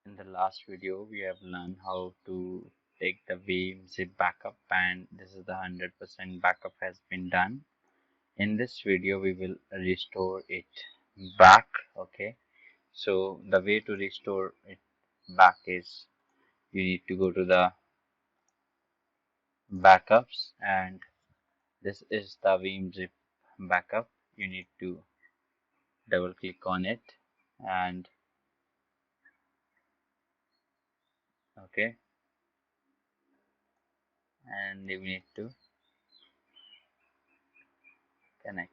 In the last video, we have learned how to take the Veeam zip backup, and this is the 100% backup has been done. In this video, we will restore it back. Okay, so the way to restore it back is you need to go to the backups, and this is the Veeam zip backup. You need to double click on it, and okay, and you need to connect.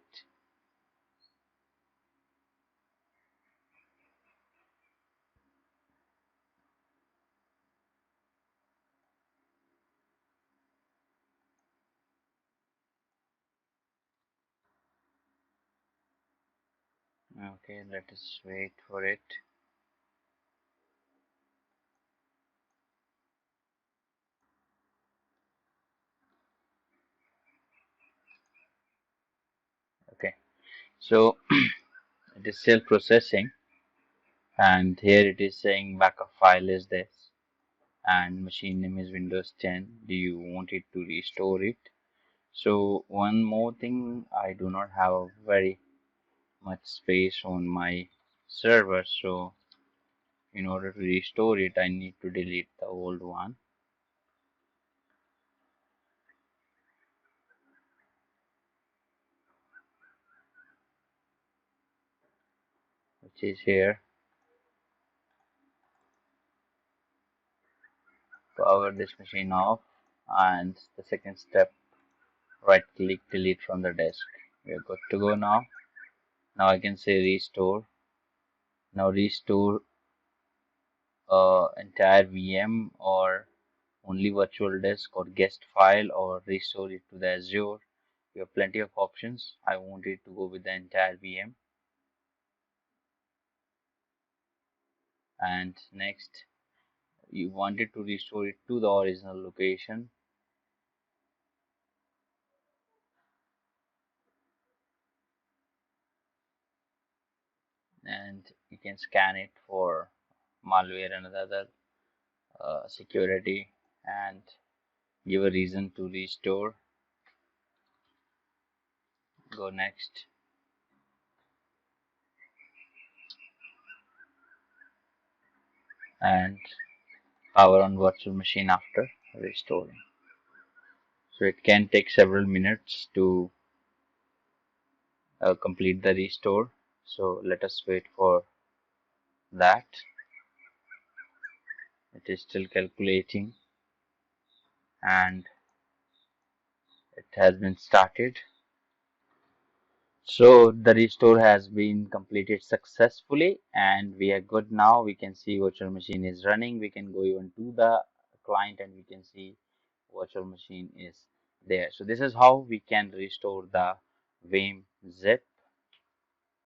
Okay, let us wait for it. Okay, so it is still processing, and here it is saying backup file is this, and machine name is Windows 10. Do you want it to restore it? So one more thing, I do not have a very much space on my server, so in order to restore it, I need to delete the old one, which is here. Power this machine off, and the second step, right click, delete from the disk. We are good to go now. Now I can say restore. Now restore entire VM or only virtual disk or guest file, or restore it to the Azure. You have plenty of options. I want it to go with the entire VM. And next, you wanted to restore it to the original location, and you can scan it for malware and other security, and give a reason to restore. Go next, and power on virtual machine after restoring. So it can take several minutes to complete the restore. So let us wait for that. It is still calculating, and it has been started. So the restore has been completed successfully, and we are good now. We can see virtual machine is running. We can go even to the client, and we can see virtual machine is there. So this is how we can restore the Veeam zip.